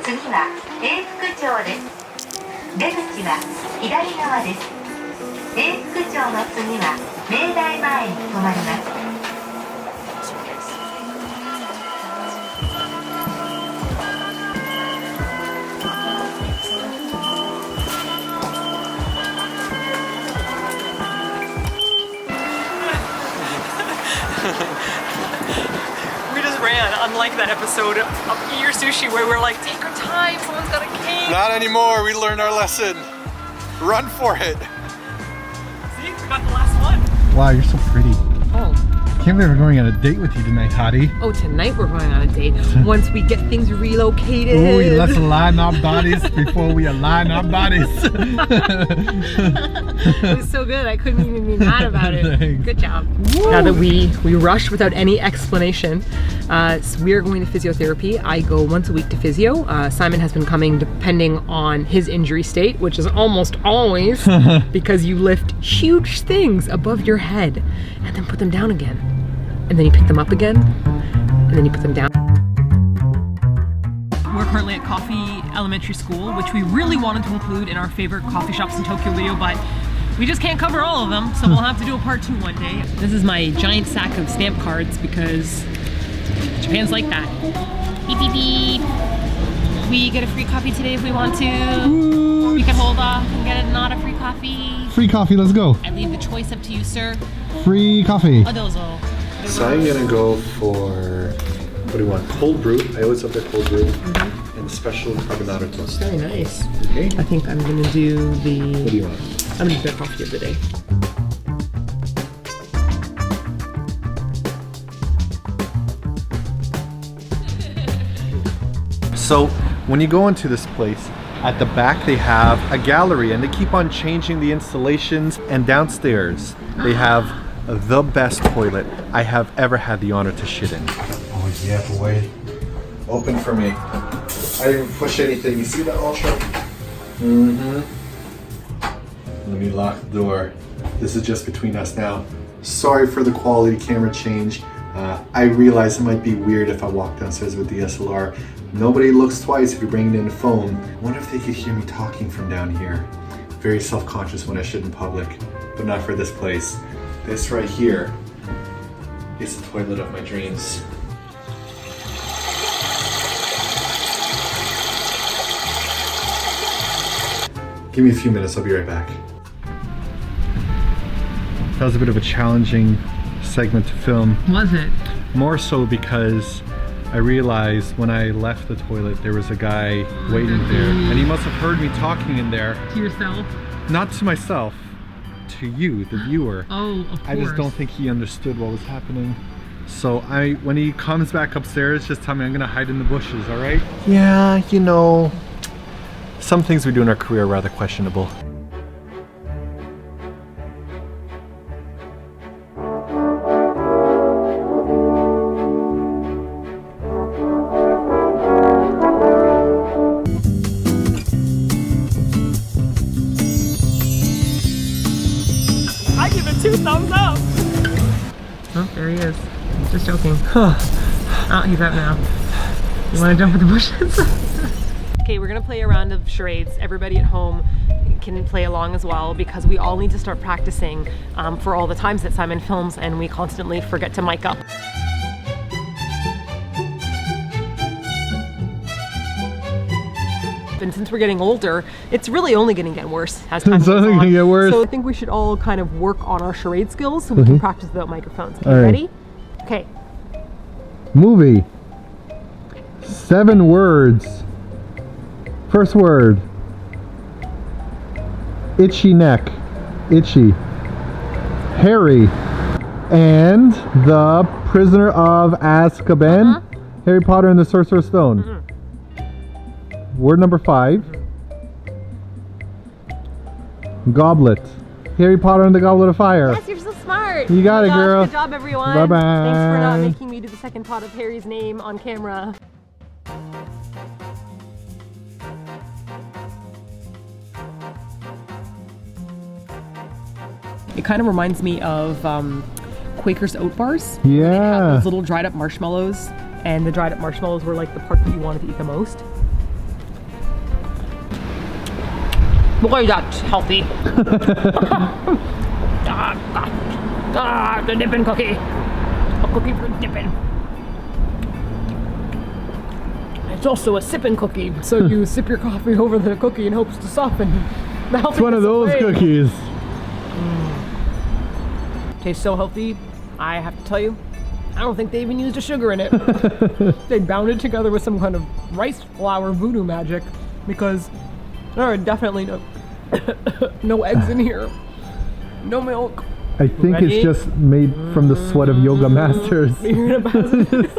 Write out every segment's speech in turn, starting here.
次は永福町です。出口は左側です。永福町の次は明大前に停まります。We just ran, unlike that episode of Eat Your Sushi where we're like, take our time, someone's got a cake. Not anymore, we learned our lesson. Run for it. See, we got the last one. Wow, you're so pretty. Oh. Can't believe we're going on a date with you tonight, Hottie. Oh, tonight we're going on a date. Once we get things relocated. Ooh, let's align our bodies before we align our bodies. It was so good, I couldn't even be mad about it. Thanks. Good job. Woo. Now that we rushed without any explanation, so we are going to physiotherapy. I go once a week to physio. Simon has been coming depending on his injury state, which is almost always because you lift huge things above your head and then put them down again. And then you pick them up again, and then you put them down. We're currently at Coffee Elementary School, which we really wanted to include in our favorite coffee shops in Tokyo video, but we just can't cover all of them, so we'll have to do a part 2 one day. This is my giant sack of stamp cards because Japan's like that. Beep, beep, beep. We get a free coffee today if we want to. Or we can hold off and get not a free coffee. Free coffee, let's go. I leave the choice up to you, sir. Free coffee. Adozo. So I'm gonna go for, what do you want? Cold brew. I always love the cold brew. And special carbonara toast. Very nice. Okay. I think I'm gonna do the... What do you want? I'm gonna do the coffee of the day. So when you go into this place, at the back they have a gallery and they keep on changing the installations, and downstairs they have the best toilet I have ever had the honor to shit in. Oh yeah, boy. Open for me. I didn't even push anything. You see that, Ultra? Let me lock the door. This is just between us now. Sorry for the quality camera change. I realize it might be weird if I walk downstairs with DSLR. Nobody looks twice if you're bringing in a phone. I wonder if they could hear me talking from down here. Very self-conscious when I shit in public, but not for this place. This right here is the toilet of my dreams. Give me a few minutes, I'll be right back. That was a bit of a challenging segment to film. Was it? More so because I realized when I left the toilet there was a guy waiting there, and he must have heard me talking in there. To yourself? Not to myself, to you, the viewer. Oh, of course. I just don't think he understood what was happening. So when he comes back upstairs, just tell me I'm gonna hide in the bushes, all right? Yeah, you know, some things we do in our career are rather questionable. I give it 2 thumbs up. Oh, there he is. Just joking. Oh, he's out now. You want to jump in the bushes? Okay, we're gonna play a round of charades. Everybody at home can play along as well because we all need to start practicing for all the times that Simon films and we constantly forget to mic up. And since we're getting older, it's really only going to get worse as time goes on. It's only going to get worse. So I think we should all kind of work on our charade skills so we can practice without microphones. Okay, ready? Okay. Movie. 7 words. First word. Itchy neck. Itchy. Harry. And the Prisoner of Azkaban. Harry Potter and the Sorcerer's Stone. Word number 5. Goblet. Harry Potter and the Goblet of Fire. Yes, you're so smart. You got it, girl. Good job, everyone. Bye-bye. Thanks for not making me do the second part of Harry's name on camera. It kind of reminds me of Quaker's Oat Bars. Yeah. They have those little dried up marshmallows, and the dried up marshmallows were like the part that you wanted to eat the most. Boy, that's healthy. The dipping cookie. A cookie for dipping. It's also a sipping cookie, so you sip your coffee over the cookie in hopes to soften the healthiness. It's one of those away. cookies. Tastes so healthy, I have to tell you, I don't think they even used a sugar in it. They bound it together with some kind of rice flour voodoo magic, because there are definitely no eggs in here, no milk. I think Ready? it's just made from the sweat of yoga masters. You're gonna pass it.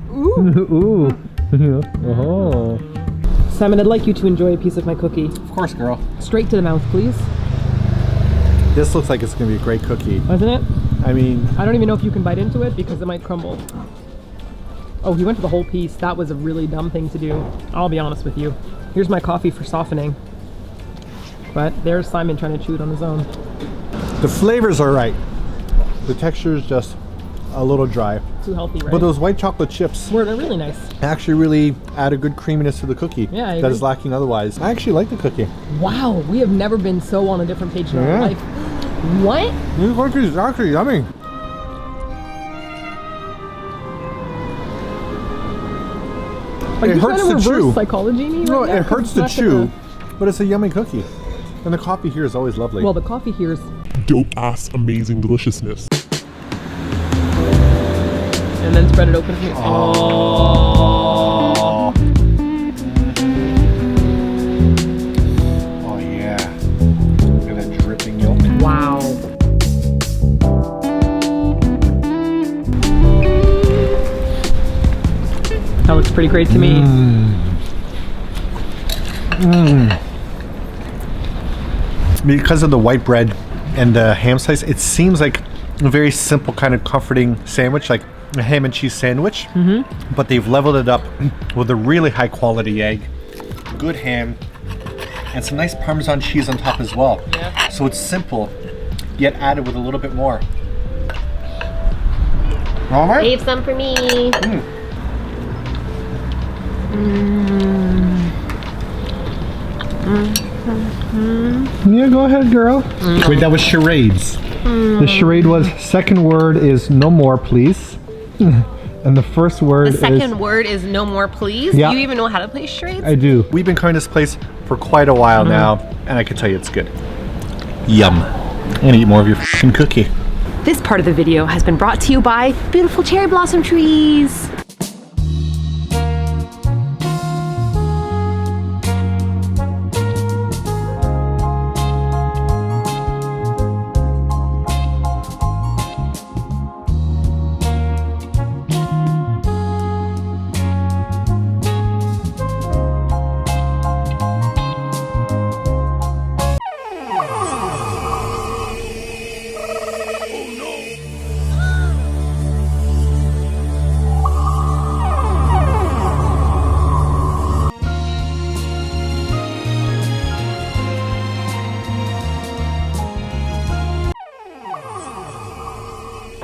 Ooh. Oh. Simon, I'd like you to enjoy a piece of my cookie. Of course, girl. Straight to the mouth, please. This looks like it's gonna be a great cookie. Wasn't it? I mean, I don't even know if you can bite into it because it might crumble. Oh, he went for the whole piece. That was a really dumb thing to do. I'll be honest with you. Here's my coffee for softening. But there's Simon trying to chew it on his own. the flavors are right. The texture is just a little dry. Too healthy, right? But those white chocolate chips They're really nice. actually really add a good creaminess to the cookie. Yeah, I that is agree. lacking otherwise. I actually like the cookie. Wow, we have never been so on a different page in our Yeah. life. What? This cookie is actually yummy. Are It you hurts trying to to reverse chew. psychology me No, right now? it hurts to It's not chew, gonna- but it's a yummy cookie. And the coffee here is always lovely. Well, the coffee here is... Dope ass amazing deliciousness. And then spread it open for me. Oh. Oh yeah. Look at that dripping yolk. Wow. That looks pretty great to me. Because of the white bread and the ham slice, it seems like a very simple kind of comforting sandwich, like a ham and cheese sandwich. But they've leveled it up with a really high quality egg, good ham, and some nice Parmesan cheese on top as well. Yeah. So it's simple, yet added with a little bit more. All right. Save some for me. Yeah, go ahead, girl. Wait, that was charades. The charade was, second word is no more, please. And the first word The second word is no more, please. Yeah. You even know how to play charades? I do. We've been coming to this place for quite a while now, and I can tell you it's good. Yum. And eat more of your f***ing cookie. This part of the video has been brought to you by beautiful cherry blossom trees.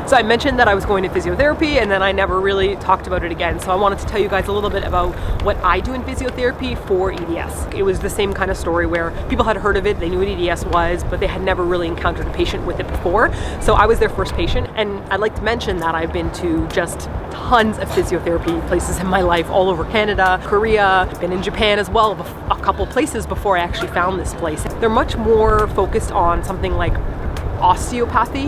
So I mentioned that I was going to physiotherapy and then I never really talked about it again. So I wanted to tell you guys a little bit about what I do in physiotherapy for EDS. It was the same kind of story where people had heard of it, they knew what EDS was, but they had never really encountered a patient with it before. So I was their first patient, and I'd like to mention that I've been to just tons of physiotherapy places in my life, all over Canada, Korea, been in Japan as well, a couple places before I actually found this place. They're much more focused on something like osteopathy,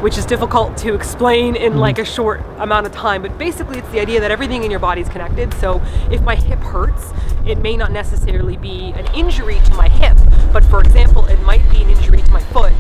which is difficult to explain in like a short amount of time, but basically it's the idea that everything in your body is connected. So if my hip hurts, it may not necessarily be an injury to my hip, but for example, it might be an injury to my foot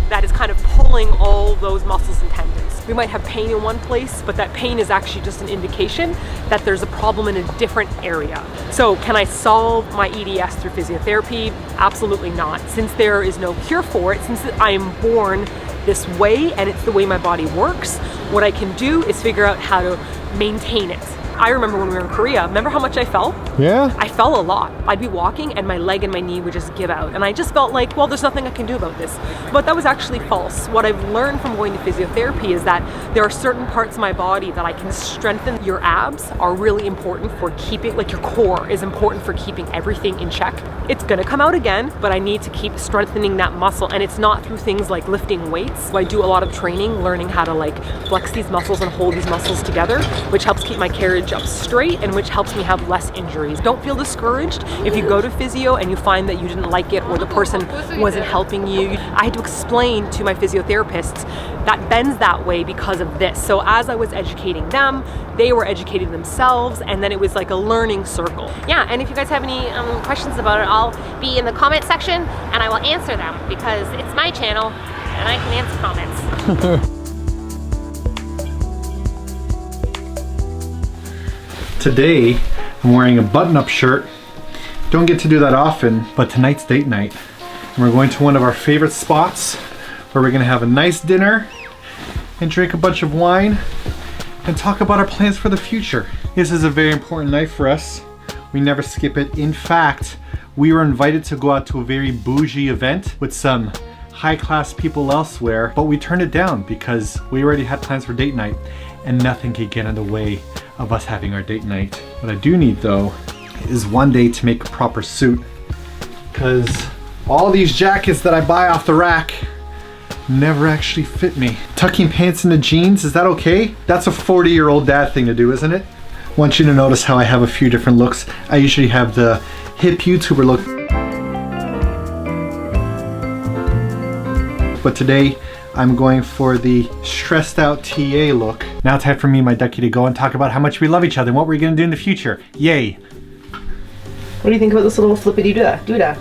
that is kind of pulling all those muscles and tendons. We might have pain in one place, but that pain is actually just an indication that there's a problem in a different area. So can I solve my EDS through physiotherapy? Absolutely not. Since there is no cure for it, since I am born this way and it's the way my body works, what I can do is figure out how to maintain it. I remember when we were in Korea, remember how much I fell? Yeah? I fell a lot. I'd be walking and my leg and my knee would just give out. And I just felt like, well, there's nothing I can do about this. But that was actually false. What I've learned from going to physiotherapy is that there are certain parts of my body that I can strengthen. Your abs are really important for keeping, like your core is important for keeping everything in check. It's gonna come out again, but I need to keep strengthening that muscle. And it's not through things like lifting weights. So I do a lot of training, learning how to like flex these muscles and hold these muscles together, which helps keep my carriage up straight and which helps me have less injuries. Don't feel discouraged if you go to physio and you find that you didn't like it or the person wasn't helping you. I had to explain to my physiotherapists that bends that way because of this. So as I was educating them, they were educating themselves, and then it was like a learning circle. Yeah, and if you guys have any questions about it, I'll be in the comment section and I will answer them because it's my channel and I can answer comments. Today, I'm wearing a button-up shirt. Don't get to do that often, but tonight's date night. And we're going to one of our favorite spots where we're gonna have a nice dinner and drink a bunch of wine and talk about our plans for the future. This is a very important night for us. We never skip it. In fact, we were invited to go out to a very bougie event with some high-class people elsewhere, but we turned it down because we already had plans for date night and nothing could get in the way of us having our date night. What I do need though is one day to make a proper suit, because all these jackets that I buy off the rack never actually fit me. Tucking pants into jeans, is that okay? That's a 40-year-old dad thing to do, isn't it? I want you to notice how I have a few different looks. I usually have the hip YouTuber look, but today I'm going for the stressed out TA look. Now time for me and my ducky to go and talk about how much we love each other and what we're gonna do in the future. Yay! What do you think about this little flippity doodah?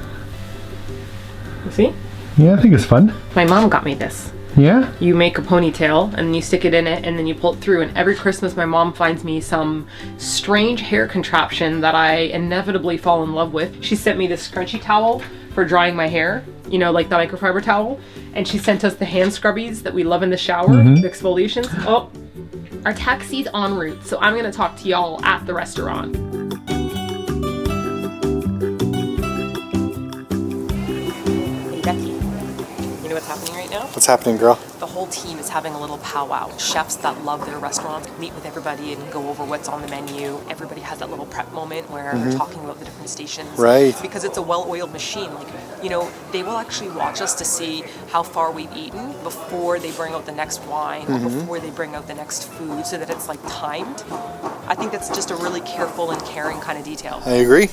You see? Yeah, I think it's fun. My mom got me this. Yeah? You make a ponytail and you stick it in it and then you pull it through, and every Christmas my mom finds me some strange hair contraption that I inevitably fall in love with. She sent me this scrunchy towel for drying my hair, you know, like the microfiber towel, and she sent us the hand scrubbies that we love in the shower, the exfoliations. Oh, our taxi's en route, so I'm gonna talk to y'all at the restaurant. Hey Becky, you know what's happening right now? What's happening, girl? The whole team is having a little powwow. Chefs that love their restaurant meet with everybody and go over what's on the menu. Everybody has that little prep moment where they're talking about the different stations. Right. Because it's a well-oiled machine. Like, you know, they will actually watch us to see how far we've eaten before they bring out the next wine or before they bring out the next food, so that it's like timed. I think that's just a really careful and caring kind of detail. I agree.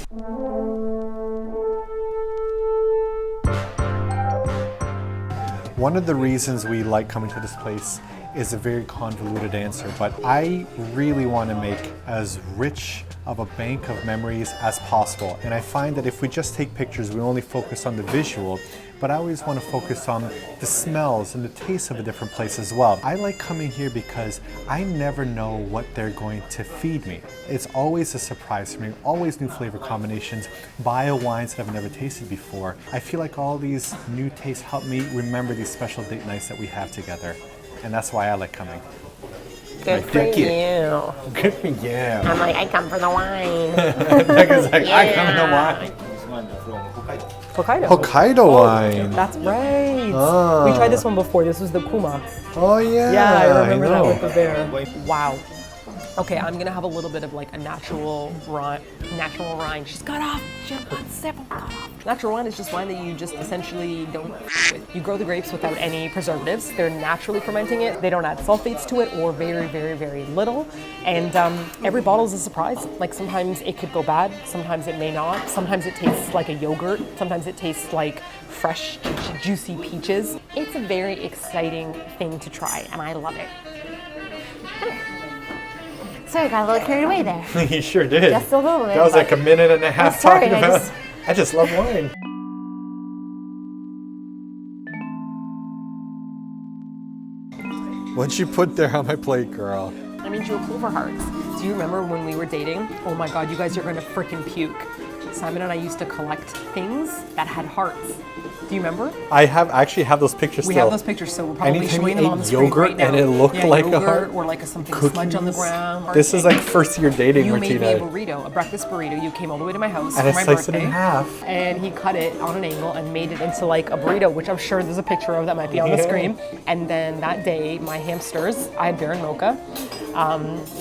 One of the reasons we like coming to this place is a very convoluted answer, but I really want to make as rich of a bank of memories as possible. And I find that if we just take pictures, we only focus on the visual, but I always want to focus on the smells and the taste of a different place as well. I like coming here because I never know what they're going to feed me. It's always a surprise for me, always new flavor combinations, bio wines that I've never tasted before. I feel like all these new tastes help me remember these special date nights that we have together. And that's why I like coming. Good for you. Good for you. I'm like, I come for the wine. Becca's like, I come to wine. Hokkaido. Hokkaido wine. That's right. Ah. We tried this one before. This was the Kuma. Oh yeah. Yeah, I remember that know. with the bear. Wow. Okay, I'm gonna have a little bit of like a natural wine. She's got off. She got several cut off. Natural wine is just wine that you just essentially don't with. You grow the grapes without any preservatives. They're naturally fermenting it. They don't add sulfates to it, or very, very, very little. And every bottle is a surprise. Like sometimes it could go bad, sometimes it may not. Sometimes it tastes like a yogurt. Sometimes it tastes like fresh, juicy peaches. It's a very exciting thing to try, and I love it. So I got a little carried away there. You sure did. Just a little bit. That was like a minute and a half I'm sorry, talking about. I just love wine. What'd you put there on my plate, girl? I made you a Clover Hearts. Do you remember when we were dating? Oh my God, you guys are gonna freaking puke. Simon and I used to collect things that had hearts. Do you remember? I actually have those pictures We still. have those pictures, so we're probably Anytime showing you them on ate the screen yogurt right now. and it looked like a yogurt heart, or like something smudged on the ground. Or This is like first year dating, you Martina. made me a burrito, a breakfast burrito. You came all the way to my house And for I my sliced it birthday. in half. And he cut it on an angle and made it into like a burrito, which I'm sure there's a picture of that might be on the Yeah. screen. And then that day, my hamsters, I had Bear and Mocha.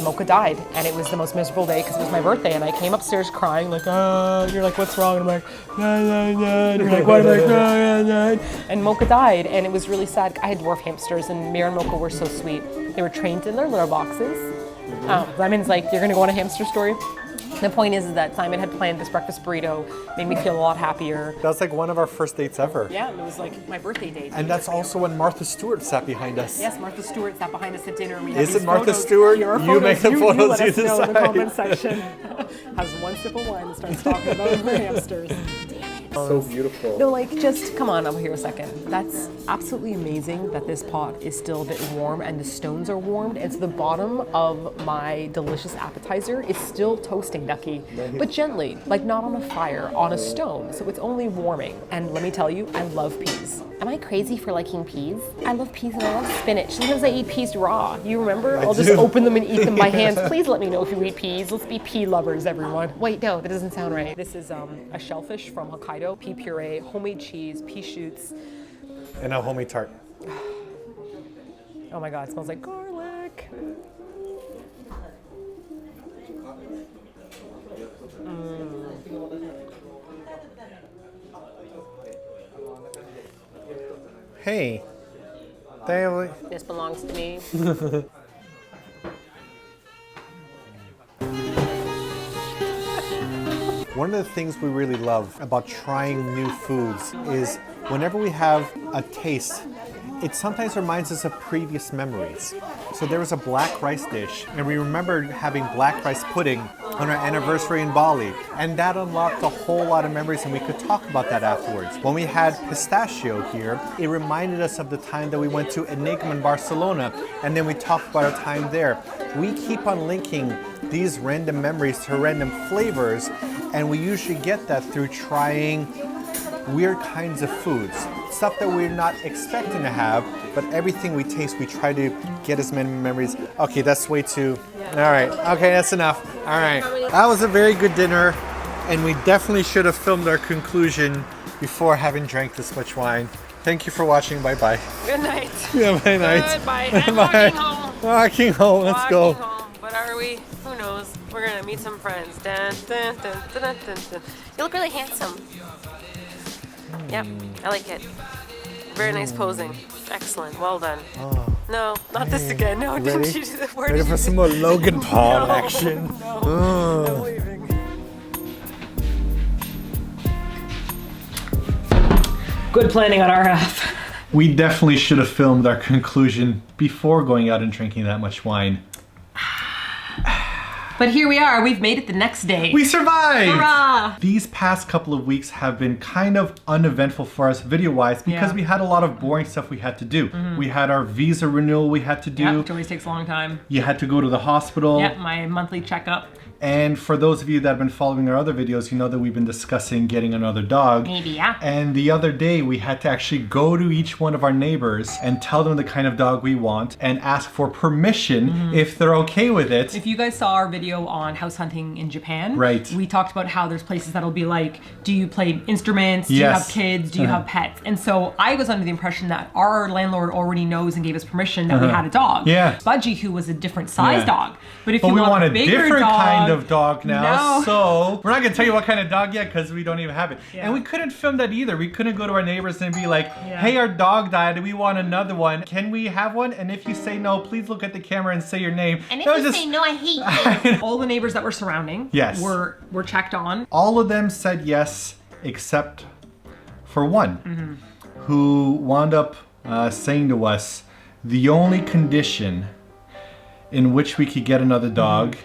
Mocha died, and it was the most miserable day because it was my birthday. And I came upstairs crying, like, and you're like, what's wrong? And I'm like, nah, nah, nah. And you're like, what? I'm like, nah, nah, nah. And Mocha died, and it was really sad. I had dwarf hamsters, and Bear and Mocha were so sweet. They were trained in their litter boxes. Simon's like, you're gonna go on a hamster story? The point is that Simon had planned this breakfast burrito, made me feel a lot happier. That's like one of our first dates ever. Yeah, it was like my birthday date. And that's also when Martha Stewart sat behind us. Yes, Martha Stewart sat behind us at dinner. We have Is these it Martha photos. Stewart? Here are You make the You photos, let you us know in the decide. comment section. Has one sip of wine and starts talking about her hamsters. So beautiful. No, like, just come on over here a second. That's absolutely amazing that this pot is still a bit warm and the stones are warmed. And so the bottom of my delicious appetizer is still toasting, Ducky, but gently, like not on a fire, on a stone. So it's only warming. And let me tell you, I love peas. Am I crazy for liking peas? I love peas and I love spinach. Sometimes I eat peas raw. You remember? I'll just open them and eat them by hands. Please let me know if you eat peas. Let's be pea lovers, everyone. Wait, no, that doesn't sound right. This is a shellfish from Hokkaido, pea puree, homemade cheese, pea shoots. And a homemade tart. Oh my God, it smells like garlic. Hey. They This belongs to me. One of the things we really love about trying new foods is whenever we have a taste, it sometimes reminds us of previous memories. So there was a black rice dish, and we remembered having black rice pudding on our anniversary in Bali, and that unlocked a whole lot of memories, and we could talk about that afterwards. When we had pistachio here, it reminded us of the time that we went to Enigma in Barcelona, and then we talked about our time there. We keep on linking these random memories to random flavors, and we usually get that through trying weird kinds of foods. Stuff that we're not expecting to have, but everything we taste, we try to get as many memories. Okay, that's way too... All right, okay, that's enough. All right. That was a very good dinner, and we definitely should have filmed our conclusion before having drank this much wine. Thank you for watching. Bye-bye. Good night. Yeah, bye night. Goodbye. I'm walking home. Walking home, let's go. Walking home. But are we? Who knows? We're gonna meet some friends. Dun, dun, dun, dun, dun, dun, dun. You look really handsome. Yep, I like it. Very nice posing. Excellent. Well done. No, not this again. No, didn't Ready? you do the word? Ready for some more Logan Paul No, action? No, Oh. I'm leaving. Good planning on our half. We definitely should have filmed our conclusion before going out and drinking that much wine. But here we are. We've made it the next day. We survived! Hurrah! These past couple of weeks have been kind of uneventful for us video-wise because Yeah. we had a lot of boring stuff we had to do. We had our visa renewal we had to do. Yeah, which always takes a long time. You had to go to the hospital. Yeah, my monthly checkup. And for those of you that have been following our other videos, you know that we've been discussing getting another dog. Maybe, yeah. And the other day we had to actually go to each one of our neighbors and tell them the kind of dog we want and ask for permission if they're okay with it. If you guys saw our video on house hunting in Japan, Right. we talked about how there's places that'll be like, do you play instruments? Do you Yes. have kids? Do you have pets? And so I was under the impression that our landlord already knows and gave us permission that we had a dog. Yeah. Budgie, who was a different size Yeah. dog. But if But you we want want a a bigger different dog, kind of dog now, No. so we're not gonna tell you what kind of dog yet because we don't even have it. Yeah. And we couldn't film that either. We couldn't go to our neighbors and be like, Yeah. hey, our dog died, we want another one. Can we have one? And if you say no, please look at the camera and say your name. And if That was you just- say no, I hate you. all the neighbors that were surrounding Yes. were checked on. All of them said yes, except for one, who wound up saying to us, the only condition in which we could get another dog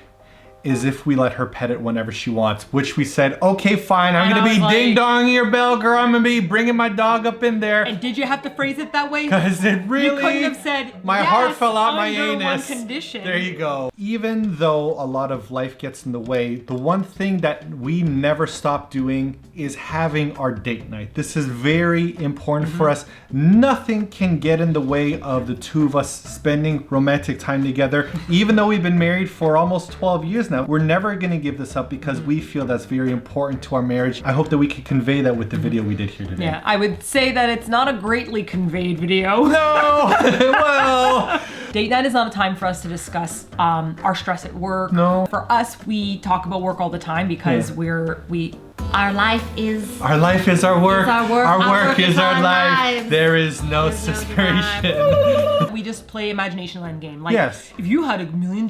is if we let her pet it whenever she wants, which we said, okay, fine, I'm And gonna I be was like- ding-donging your bell, girl. I'm gonna be bringing my dog up in there. And did you have to phrase it that way? Because it really... You couldn't have said, my yes, heart fell out my under one anus. condition. There you go. Even though a lot of life gets in the way, the one thing that we never stop doing is having our date night. This is very important for us. Nothing can get in the way of the two of us spending romantic time together. Even though we've been married for almost 12 years now, we're never gonna give this up because we feel that's very important to our marriage. I hope that we can convey that with the video we did here today. Yeah, I would say that it's not a greatly conveyed video. No! Well... Date night is not a time for us to discuss our stress at work. No. For us, we talk about work all the time because our life is Our life is our work. our work. Our Our work work is is our our life. lives. There is no separation. we just play imagination land game. Like, Yes. if you had $1 million,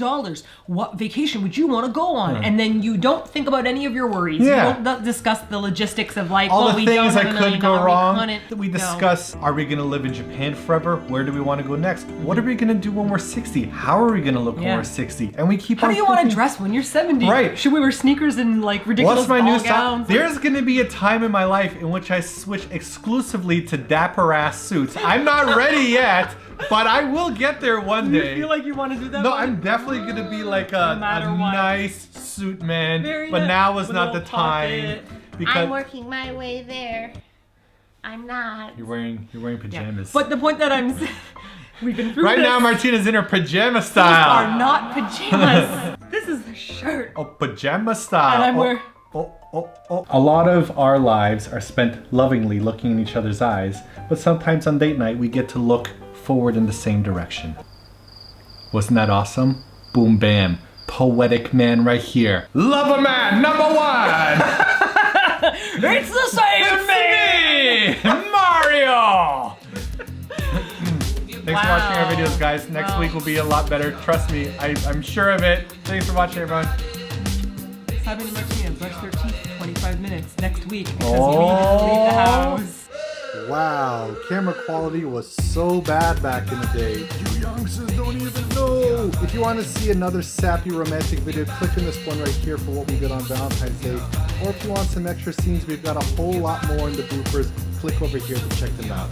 what vacation would you want to go on? And then you don't think about any of your worries. Yeah. You don't discuss the logistics of like, All well, the we don't things have that $1 million, could go wrong. we couldn't. No. discuss, are we gonna live in Japan forever? Where do we wanna go next? What are we gonna do when we're 60? How are we gonna look when Yeah. we're 60? And we keep How on do you want to thinking, dress when you're 70? Right. Should we wear sneakers and like ridiculous what's my ball new style? gowns? There's gonna be a time in my life in which I switch exclusively to dapper ass suits. I'm not ready yet, but I will get there one Do day. you feel like you want to do that? No, one? I'm definitely gonna be like a matter what. nice suit man, Very but nice. now is With not a the little time pocket. because I'm working my way there. I'm not. you're wearing pajamas. But the point that I'm we've been through right this. now, Martina's in her pajama These style. are not pajamas. This is a shirt. Oh, pajama style. And I'm wearing. A lot of our lives are spent lovingly looking in each other's eyes, but sometimes on date night we get to look forward in the same direction. Wasn't that awesome? Boom bam. Poetic man right here. Lover man #1! It's the same Me! Mario! Thanks for watching our videos, guys. Next week will be a lot better. Trust me, I'm sure of it. Thanks for watching, everyone. Simon and Martina brush their teeth 25 minutes next week because Oh. we need to leave the house. Wow, camera quality was so bad back in the day. You youngsters don't even know. If you want to see another sappy romantic video, click on this one right here for what we did on Valentine's Day. Or if you want some extra scenes, we've got a whole lot more in the bloopers. Click over here to check them out.